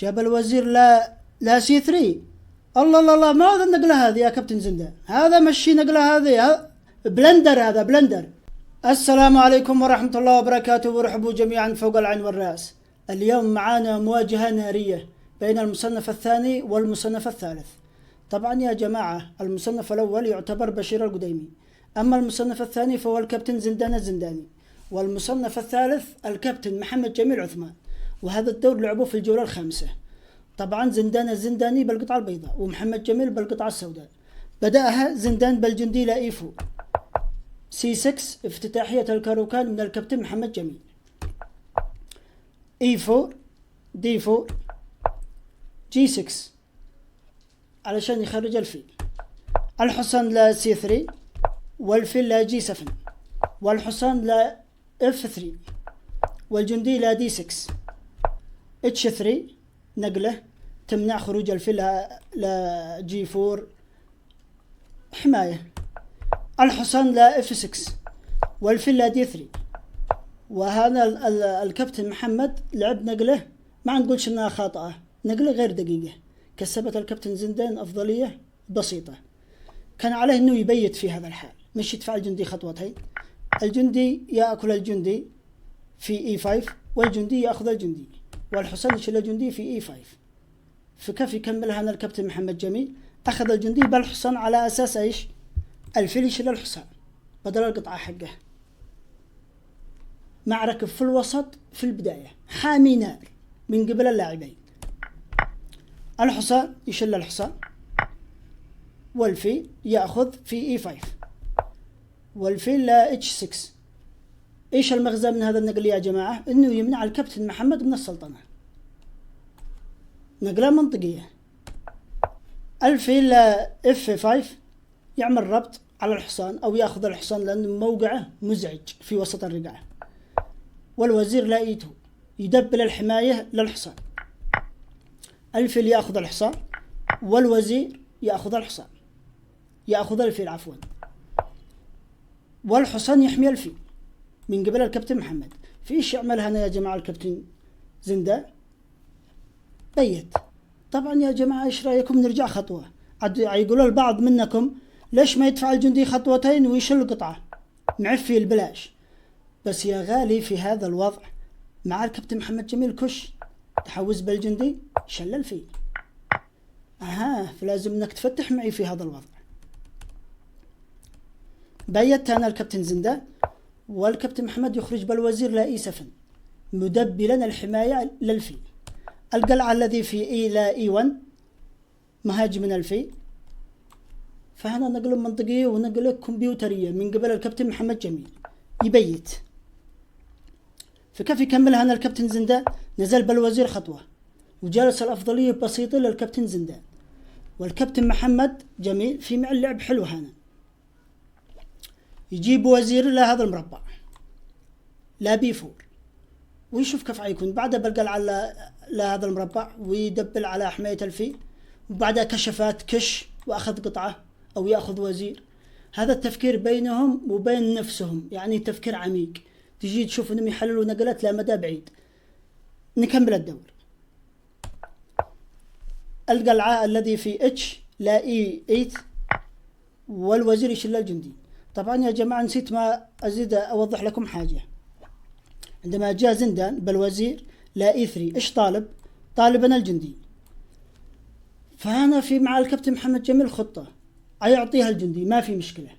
جاب الوزير لا سي 3. الله الله الله، ما هذا النقلة هذه يا كابتن زندان، هذا مشي نقلة هذه بلندر، هذا بلندر. السلام عليكم ورحمة الله وبركاته، ورحبوا جميعا فوق العين والرأس. اليوم معانا مواجهة نارية بين المصنف الثاني والمصنف الثالث. طبعا يا جماعة المصنف الأول يعتبر بشير القديمي، أما المصنف الثاني فهو الكابتن زندان الزنداني، والمصنف الثالث الكابتن محمد جميل عثمان. وهذا الدور لعبوه في الجولة الخامسة. طبعا زندان الزنداني بالقطعة البيضاء ومحمد جميل بالقطعة السوداء. بدأها زندان بالجندي لإيفو C6 افتتاحية الكاروكان من الكابتن محمد جميل. E4 D4 G6 علشان يخرج الفيل. الحصان لا C3 والفيل لا G7 والحصان لا F3 والجندي لا D6 H3 نقلة تمنع خروج الفيل لا G4 حماية. الحصان لا F6 والفيل لا D3. وهذا الكابتن محمد لعب نقلة ما نقولش انها خاطئة، نقلة غير دقيقة كسبت الكابتن زندان أفضلية بسيطة. كان عليه انه يبيت في هذا الحال، مش يدفع الجندي خطوتين. الجندي يأكل الجندي في E5 والجندي يأخذ الجندي والحصان يشيل الجندي في E5. فكيف يكملها هنا الكابتن محمد جميل؟ أخذ الجندي بالحصان على أساس إيش؟ الفيل يشيل الحصان بدل القطعة حقه. معركة في الوسط في البداية، حامي نار من قبل اللاعبين. الحصان يشيل الحصان والفيل يأخذ في E5 والفيل لا H6. إيش المغزى من هذا النقل يا جماعة؟ إنه يمنع الكابتن محمد من السلطنة. نقلة منطقية. الفيل لا F5 يعمل ربط على الحصان أو يأخذ الحصان لأنه موقعه مزعج في وسط الرقعة. والوزير لا E2 يدبل الحماية للحصان. الفيل يأخذ الحصان والوزير يأخذ الحصان، يأخذ الفيل عفوا، والحصان يحمي الفيل من قبل الكابتن محمد. في إيش يعمل هنا يا جماعة الكابتن زندان؟ بيت. طبعا يا جماعة إيش رأيكم نرجع خطوة؟ يقول البعض منكم ليش ما يدفع الجندي خطوتين ويشل القطعة معفي البلاش؟ بس يا غالي في هذا الوضع مع الكابتن محمد جميل كش تحوز بالجندي شل الفيل. فلازم انك تفتح معي في هذا الوضع. بيت انا الكابتن زندان والكابتن محمد يخرج بالوزير لا E7 مدبلا الحماية للفيل. القلعة الذي في E لا E1 مهاجم من الفيل. فهنا نقل منطقية ونقل كمبيوترية من قبل الكابتن محمد جميل يبيت. فكيف يكمل هنا الكابتن زندان؟ نزل بالوزير خطوة وجالس الأفضلية بسيطة للكابتن زندان. والكابتن محمد جميل في مع اللعب حلو هنا، يجيب وزير لهذا المربع لا B4 ويشوف كيف حيكون. بعدها بالقلعة لهذا المربع ويدبل على حماية الفيل، وبعدها كشفات كش وأخذ قطعة أو يأخذ وزير. هذا التفكير بينهم وبين نفسهم، يعني تفكير عميق. تجي تشوف انهم يحللوا نقلات لا مدى بعيد. نكمل الدور. القلعة الذي في H لا E8 والوزير يشيل الجندي. طبعا يا جماعة نسيت ما أزيد أوضح لكم حاجة. عندما جاء زندان بالوزير لا E3 إيش طالب؟ طالبا الجندي. فهنا في مع الكابتن محمد جميل خطة أيعطيها الجندي ما في مشكلة،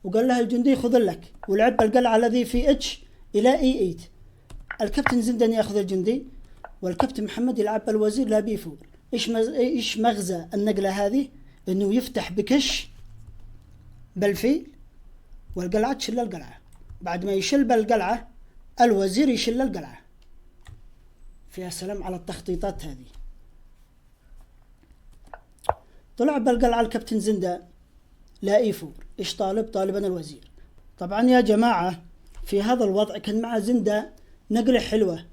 وقال له الجندي خذ لك، ولعب القلعة الذي في H إلى E8. الكابتن زندان يأخذ الجندي والكابتن محمد يلعب بالوزير لا B4. إيش مغزى النقلة هذه؟ إنه يفتح بكش بالفيل والقلعة تشل القلعة. بعد ما يشل بالقلعة الوزير يشل القلعة. فيها سلام على التخطيطات هذه. طلع بالقلعة الكابتن زندان لا E4 إيش طالب؟ طالبا الوزير. طبعا يا جماعة في هذا الوضع كان مع زندان نقلة حلوة،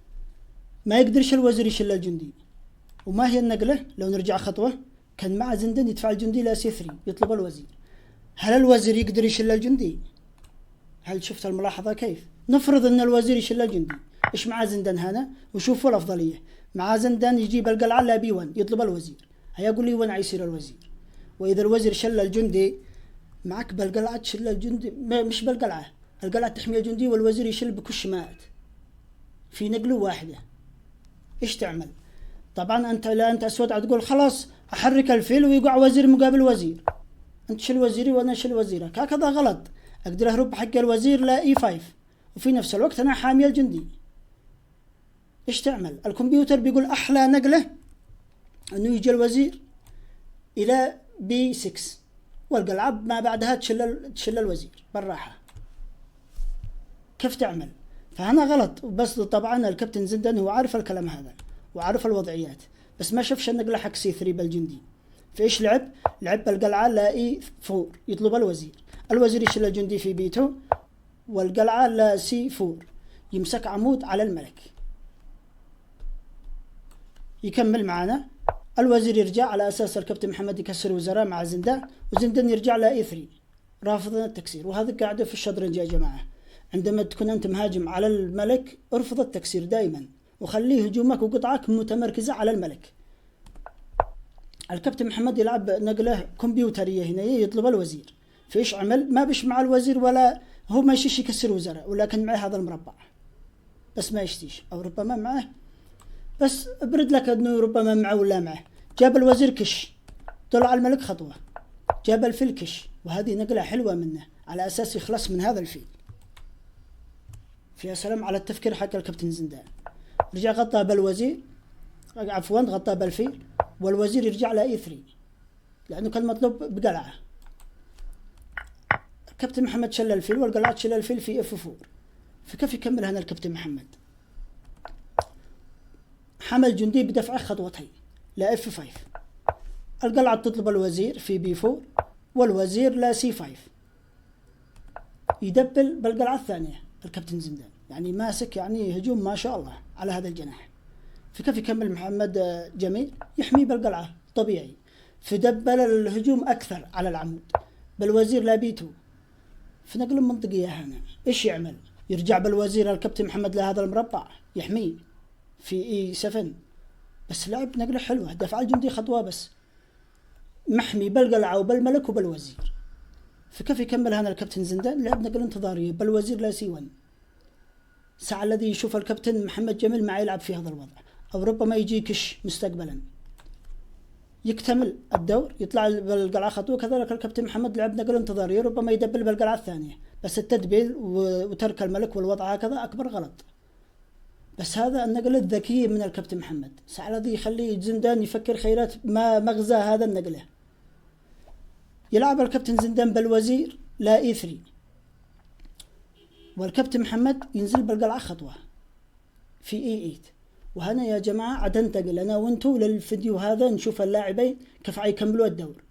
ما يقدرش الوزير يشل الجندي. وما هي النقلة؟ لو نرجع خطوة، كان مع زندان يدفع الجندي لا C3 يطلب الوزير. هل الوزير يقدر يشل الجندي؟ هل شفت الملاحظة كيف؟ نفرض ان الوزير يشل الجندي، ايش مع زندان هنا؟ وشوفوا الافضلية. مع زندان يجيب القلعة لا بي 1 يطلب الوزير، هيقول لي وين عيصير الوزير. وإذا الوزير شل الجندي معك بالقلعة تشل الجندي، مش بالقلعة، القلعة تحمي الجندي والوزير يشل بكش مات في نقله واحدة. إيش تعمل؟ طبعا أنت لا أنت أسود تقول خلاص أحرك الفيل ويقع وزير مقابل وزير، أنت شل وزيري وأنا شل وزيرك، هكذا غلط. أقدر أهرب حق الوزير لا إي 5 وفي نفس الوقت أنا حامي الجندي. إيش تعمل؟ الكمبيوتر بيقول أحلى نقلة أنه يجي الوزير إلى بي 6 والقلعة ما بعدها تشل الوزير بالراحة. كيف تعمل؟ فهنا غلط. بس طبعا الكابتن زندان هو عارف الكلام هذا وعارف الوضعيات، بس ما شافش النقلة حق سي 3 بالجندي. فإيش لعب بالقلعة لا إي 4 يطلب الوزير يشل الجندي في بي 2 والقلعة لا سي 4 يمسك عمود على الملك. يكمل معنا الوزير يرجع على أساس الكابتن محمد يكسر وزراء مع زندان، وزندان يرجع لا إي 3 رافض التكسير. وهذا قاعدة في الشطرنج يا جماعة، عندما تكون أنت مهاجم على الملك ارفض التكسير دائما وخليه هجومك وقطعك متمركزة على الملك. الكابتن محمد يلعب نقلة كمبيوترية هنا يطلب الوزير. فإيش عمل؟ ما بيش مع الوزير ولا هو ما يشيش يكسر وزراء، ولكن معه هذا المربع بس ما يشتيش، أو ربما معه بس ابرد لك أنه ربما معه ولا معه. جاب الوزير كش طلع الملك خطوة، جاب الفيل كش، وهذه نقلة حلوة منه على أساس يخلص من هذا الفيل. فيها سلام على التفكير حق الكابتن زندان. رجع غطى بالوزير، عفوا غطى بالفيل، والوزير يرجع ل اي 3 لأنه كان مطلوب بقلعة. الكابتن محمد شل الفيل والقلعة تشل الفيل في اف 4. فكيف يكمل هنا الكابتن محمد؟ حمل جندي بدفعه خطوتين لا اف 5. القلعة تطلب الوزير في بي 4 والوزير لا سي 5 يدبل بالقلعة الثانية. الكابتن زندان يعني ماسك يعني هجوم ما شاء الله على هذا الجناح. فكيف يكمل محمد جميل؟ يحمي بالقلعة طبيعي، فدبل الهجوم أكثر على العمود بالوزير لا بي 2 في نقل منطقية. هنا إيش يعمل؟ يرجع بالوزير الكابتن محمد لهذا المربع يحميه في اي 7 بس لعب نقلة حلوة، دفع الجندي خطوة بس محمي بالقلعة وبالملك وبالوزير. فكيف يكمل هنا الكابتن زندان؟ لعب نقلة انتظارية بالوزير لا سي 1. ساعة الذي يشوف الكابتن محمد جميل ما يلعب في هذا الوضع، أو ربما يجي كش مستقبلا. يكتمل الدور يطلع بالقلعة خطوة. كذلك الكابتن محمد لعب نقلة انتظارية، ربما يدبل بالقلعة الثانية، بس التدبيل وترك الملك والوضع هكذا أكبر غلط. بس هذا النقلة الذكية من الكابتن محمد، ساعة الذي يخلي زندان يفكر خيرات ما مغزى هذا النقلة. يلعب الكابتن زندان بالوزير لا اي 3 والكابتن محمد ينزل بالقلعة خطوة في اي 8. وهنا يا جماعة عاد ننتقل أنا وانتو للفيديو هذا نشوف اللاعبين كيف يكملوا الدور.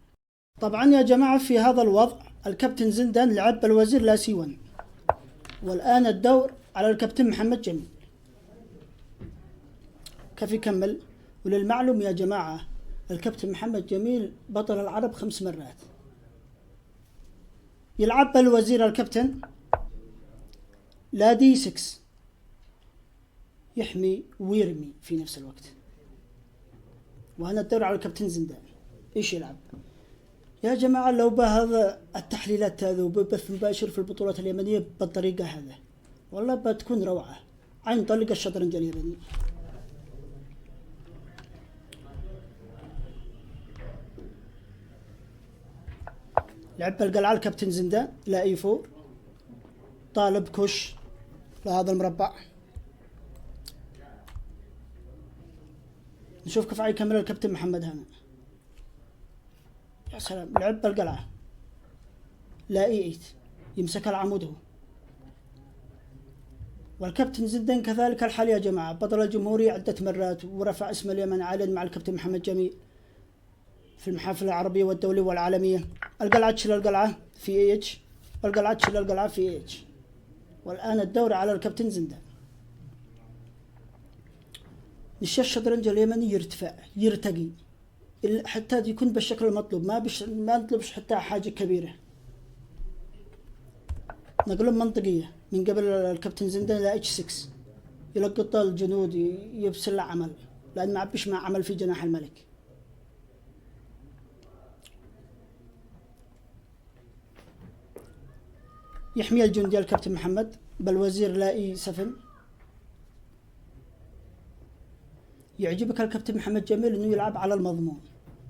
طبعا يا جماعة في هذا الوضع الكابتن زندان لعب بالوزير لا سي 1 والآن الدور على الكابتن محمد جميل كيف يكمل. وللمعلوم يا جماعة الكابتن محمد جميل بطل العرب 5 مرات. يلعب بالوزير الكابتن لا دي 6 يحمي ويرمي في نفس الوقت. وهنا الدور على الكابتن زندان. ايش يلعب يا جماعة؟ لو بهذا التحليلات هذا وبث مباشر في البطولات اليمنية بالطريقة هذا والله بتكون روعة. عين طلق الشطرنج اليمني. لعب بالقلعة الكابتن زندان لا اي 4 طالب كش لهذا المربع. نشوف كيف يكمل الكابتن محمد هنا. يا سلام، لعب بالقلعة لا اي 8 يمسك العمود هو. والكابتن زندان كذلك الحال يا جماعة، بطل الجمهورية عدة مرات ورفع اسم اليمن عاليا مع الكابتن محمد جميل في المحافل العربية والدولية والعالمية. القلعة تشيل القلعة في اي اتش والقلعة تشيل القلعة في اي اتش. والآن الدور على الكابتن زندان. نشاف الشطرنج اليمني يرتقي حتى يكون بالشكل المطلوب، ما نطلبش حتى حاجة كبيرة. نقل منطقية من قبل الكابتن زندان لا اتش 6 يلقط الجنود يبسل عمل لأن ما عبش ما عمل في جناح الملك. يحمي الجندي الكابتن محمد، بالوزير لا E7. يعجبك الكابتن محمد جميل انه يلعب على المضمون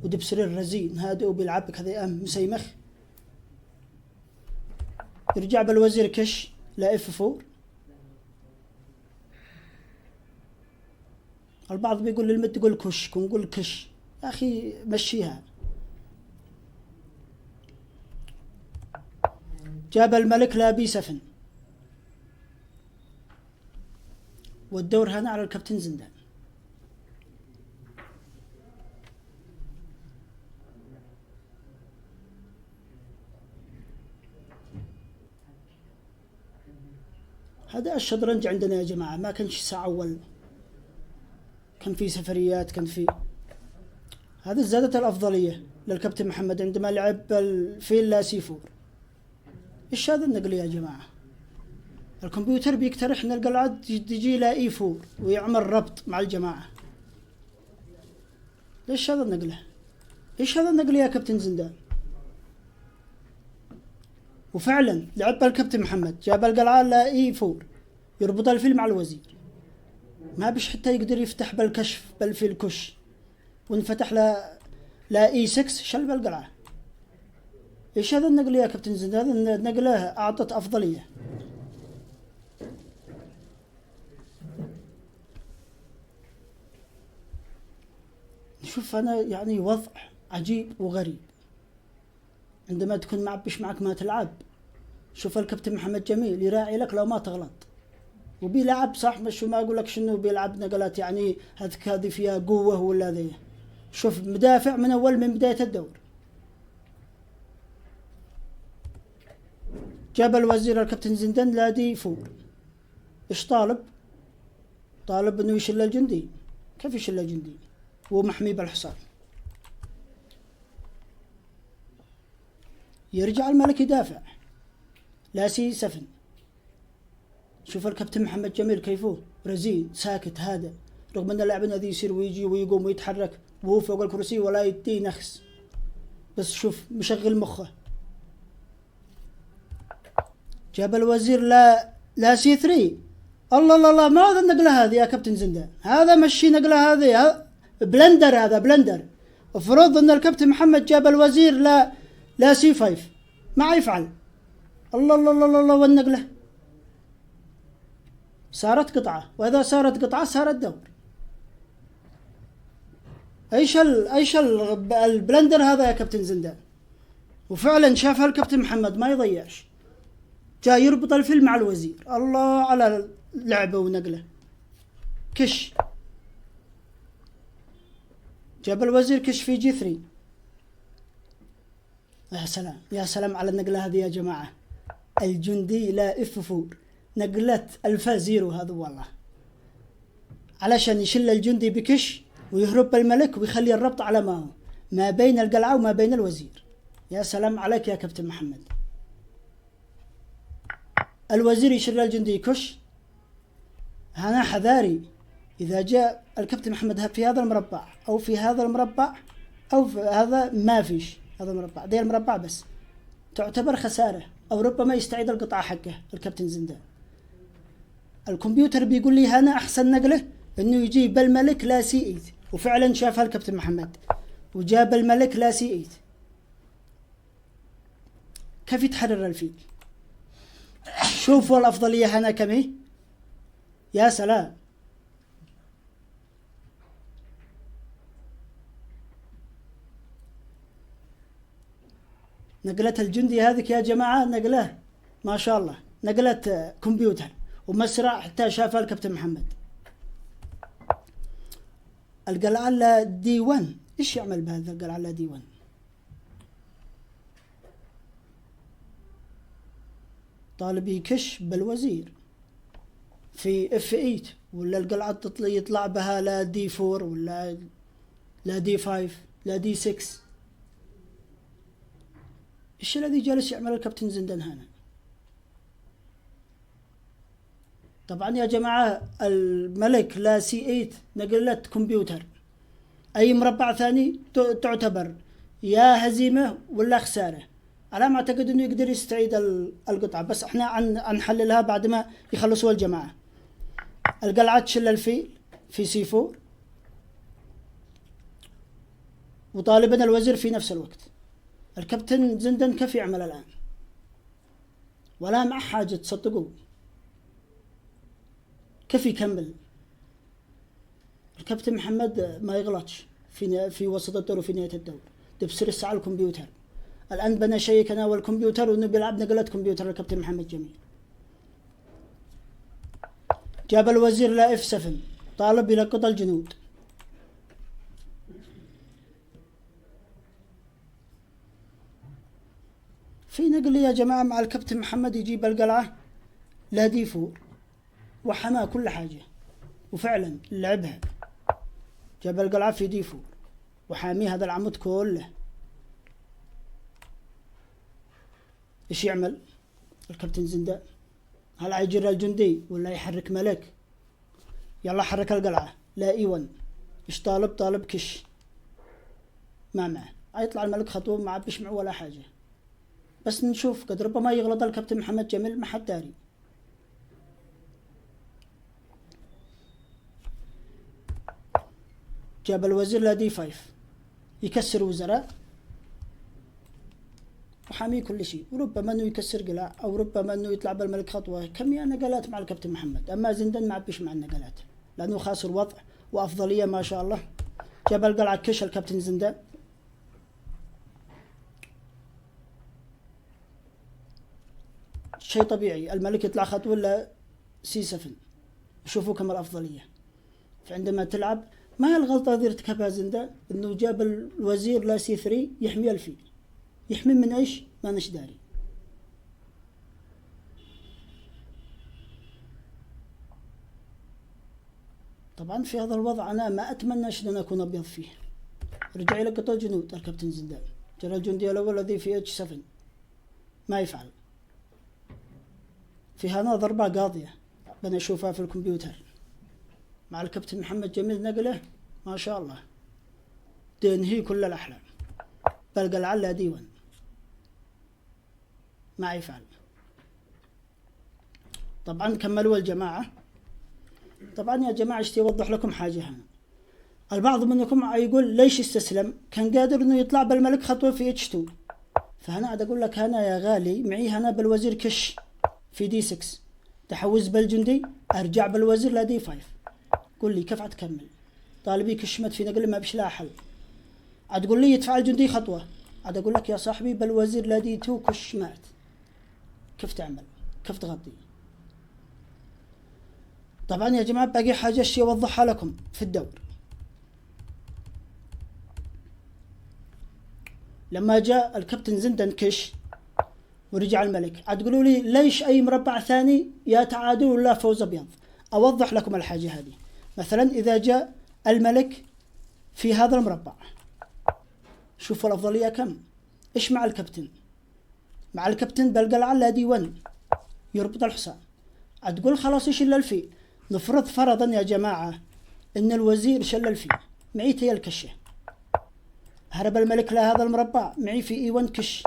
ودبسرير رزين هادئ وبيلعب كذا مسيمخ. يرجع بالوزير كش لا F4. البعض بيقول للمد تقول كش، نقول كش يا اخي مشيها. جاب الملك لا B7 والدور هنا على الكابتن زندان. هذا الشطرنج عندنا يا جماعة ما كانش ساعة أول، كان في سفريات، كان في هذا زادت الأفضلية للكابتن محمد عندما لعب الفيل لا C4. إيش هذا النقل يا جماعة؟ الكمبيوتر بيقترح ان القلعة تجي لا E4 ويعمل ربط مع الجماعة. ليش هذا النقله؟ ايش هذا النقل يا كابتن زندان؟ وفعلا لعب الكابتن محمد جاب القلعة لا E4 يربط الفيل مع الوزير، ما بش حتى يقدر يفتح بالكشف بالفيل كش، وانفتح لا E6 شل بالقلعة. ايش هذا النقل يا كابتن زندان؟ هذا النقله اعطت افضلية. نشوف أنا يعني وضع عجيب وغريب عندما تكون معبش معك ما تلعب. شوف الكابتن محمد جميل يراعي لك لو ما تغلط وبيلعب صح، مش ما أقول لك شنو بيلعب نقلات يعني هذه فيها قوة ولا ذي. شوف مدافع من أول من بداية الدور. جاب الوزير الكابتن زندان لا D4. إيش طالب؟ طالب إنه يشل الجندي. كيف يشل الجندي ومحمي بالحصان؟ يرجع الملك يدافع لا C7. شوف الكابتن محمد جميل كيفه رزين ساكت هادئ، رغم ان اللاعب الذي يصير ويجي ويقوم ويتحرك وهو فوق الكرسي ولا يدي نخس، بس شوف مشغل مخه. جاب الوزير لا C3. الله الله الله، ما هذا النقلة هذه يا كابتن زندان؟ هذا مشي نقلة هذه بلندر، هذا بلندر. افرض ان الكابتن محمد جاب الوزير لا C5 ما يفعل. الله الله الله الله والنقلة صارت قطعة، وإذا صارت قطعة صارت دور. ايش البلندر هذا يا كابتن زندان؟ وفعلا شافها الكابتن محمد ما يضيعش، جاء يربط الفيل مع الوزير. الله على لعبة ونقلة. كش جاب الوزير كش في G3. يا سلام يا سلام على النقلة هذه يا جماعة. الجندي لا F4 نقلت الفا زيرو هذا والله، علشان يشل الجندي بكش ويهرب بالملك ويخلي الربط على ما هو ما بين القلعة وما بين الوزير. يا سلام عليك يا كابتن محمد. الوزير يشل الجندي كش. هنا حذاري، إذا جاء الكابتن محمد في هذا المربع أو في هذا المربع أو في هذا ما فيش هذا المربع، ده المربع بس تعتبر خسارة، أو ربما يستعيد القطعة حقه الكابتن زندان. الكمبيوتر بيقول لي هنا أحسن نقلة إنه يجيب الملك لا C8، وفعلا شافها الكابتن محمد وجاب الملك لا C8. كيف يتحرر الفيل؟ شوفوا الأفضلية هنا كم هي. يا سلام. نقلة الجندي هذيك يا جماعة نقلة ما شاء الله، نقلة كمبيوتر ومسرع حتى شافها الكابتن محمد. القلعة لا D1. ايش يعمل بهذا القلعة لا D1؟ طالب يكش بالوزير في F8 ولا القلعة يطلع بها لا D4 ولا لا D5 لا D6. ايش الذي جالس يعمل الكابتن زندان هنا؟ طبعا يا جماعة الملك لا سي 8 نقلت كمبيوتر، أي مربع ثاني تعتبر يا هزيمة ولا خسارة. على ما أعتقد أنه يقدر يستعيد القطعة، بس احنا نحللها بعد ما يخلصوا الجماعة. القلعة تشل الفيل في سي 4، وطالبا الوزير في نفس الوقت. الكابتن زندن كيف يعمل الآن؟ ولا مع حاجة تصدقوا، كيف يكمل؟ الكابتن محمد ما يغلطش في وسط الدور وفي نهاية الدور، تبصر الساعة الكمبيوتر. الآن بنا شيء كناوى الكمبيوتر وإنه بيلعب نقلة كمبيوتر الكابتن محمد جميل. جاب الوزير لا F7، طالب يلقط الجنود. في نقل يا جماعة مع الكابتن محمد يجيب القلعة لا D4 وحماه كل حاجة، وفعلا لعبها، جاب القلعة في D4 وحامي هذا العمود كله. ايش يعمل الكابتن زندان؟ هل يجر الجندي ولا يحرك ملك؟ يلا حرك القلعة لا E1. ايش طالب؟ طالب كش ما معه، يطلع الملك خطوة ما عبش معه ولا حاجة. بس نشوف قد ربما يغلط الكابتن محمد جميل، ما حد داري. جاب الوزير لا D5 يكسر وزراء وحامي كل شيء، وربما انه يكسر قلع، او ربما انه يطلع بالملك خطوه. كمية نقلات مع الكابتن محمد، اما زندان ما عبش مع النقلات لانه خاسر وضع وافضليه ما شاء الله. جاب القلعه كش الكابتن زندان، شيء طبيعي الملك يطلع خطوه ولا C7. شوفوا كم الافضليه. فعندما تلعب ما هي الغلطه اللي ارتكبها زندان؟ انه جاب الوزير لا C3 يحمي الفيل. يحمي من ايش؟ ما نش داري. طبعا في هذا الوضع انا ما اتمنى ان اكون ابيض فيه. رجع يلقط الجنود الكابتن زندان، جرى الجندي الاول الذي في H7 ما يفعل. في هنا ضربة قاضية بنشوفها في الكمبيوتر مع الكابتن محمد جميل، نقله ما شاء الله تنهي كل الأحلام. بلقى العلة ديوان ما يفعل. طبعا كملوا الجماعة. طبعا يا جماعة اشتي اوضح لكم حاجة هنا. البعض منكم يقول ليش استسلم؟ كان قادر انه يطلع بالملك خطوة في H2. فهنا عاد اقول لك هنا يا غالي معي هنا بالوزير كش في D6، تحوز بالجندي، ارجع بالوزير لا D5. قول لي كيف عتكمل؟ طالبي كشمت في نقل ما بش لا حل. عاد تقول لي يدفع الجندي خطوة، عاد اقول لك يا صاحبي بالوزير لا D2 كش مات. كيف تعمل؟ كيف تغطي؟ طبعا يا جماعة باقي حاجة اشي اوضحها لكم في الدور. لما جاء الكابتن زندان كش ورجع الملك، عاد تقولوا لي ليش اي مربع ثاني يا تعادل ولا فوز ابيض؟ اوضح لكم الحاجة هذه. مثلا اذا جاء الملك في هذا المربع، شوفوا الافضلية كم. ايش مع الكابتن؟ مع الكابتن بالقلعة لا D1 يربط الحصان. عاد تقول خلاص يشل الفيل. نفرض فرضا يا جماعة ان الوزير شل الفيل، معي هي الكشة، هرب الملك لهذا المربع، معي في E1 كش،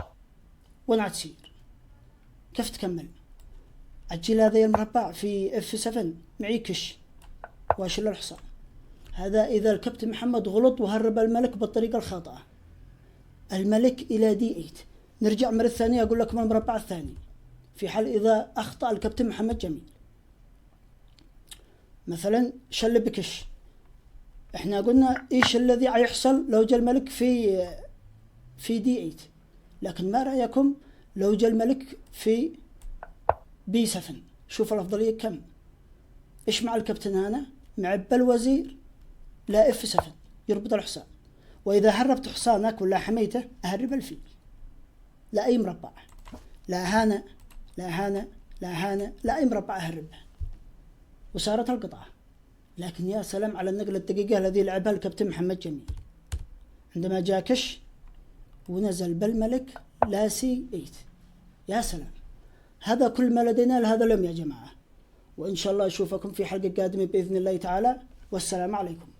وين عتصير؟ كيف تكمل؟ أجل هذا المربع في F7 معي كش واشل الحصان. هذا إذا الكابتن محمد غلط وهرب الملك بالطريقة الخاطئة. الملك إلى D8. نرجع مرة ثانية أقول لكم المربع الثاني في حال إذا أخطأ الكابتن محمد جميل. مثلا شل بكش، احنا قلنا ايش الذي يحصل لو جاء الملك في D8. لكن ما رأيكم لو جاء الملك في B7؟ شوف الأفضلية كم. ايش مع الكابتن هنا؟ مع بالوزير لا F7 يربط الحصان، وإذا هربت حصانك ولا حميته أهرب الفيل. لا أي مربع، لا هنا لا هنا لا هنا، لا أي مربع أهربه وصارت القطعة. لكن يا سلام على النقلة الدقيقة الذي لعبها الكابتن محمد جميل عندما جاء كش ونزل بالملك لا C8. يا سلام، هذا كل ما لدينا لهذا اليوم يا جماعة. وإن شاء الله أشوفكم في حلقة قادمة بإذن الله تعالى، والسلام عليكم.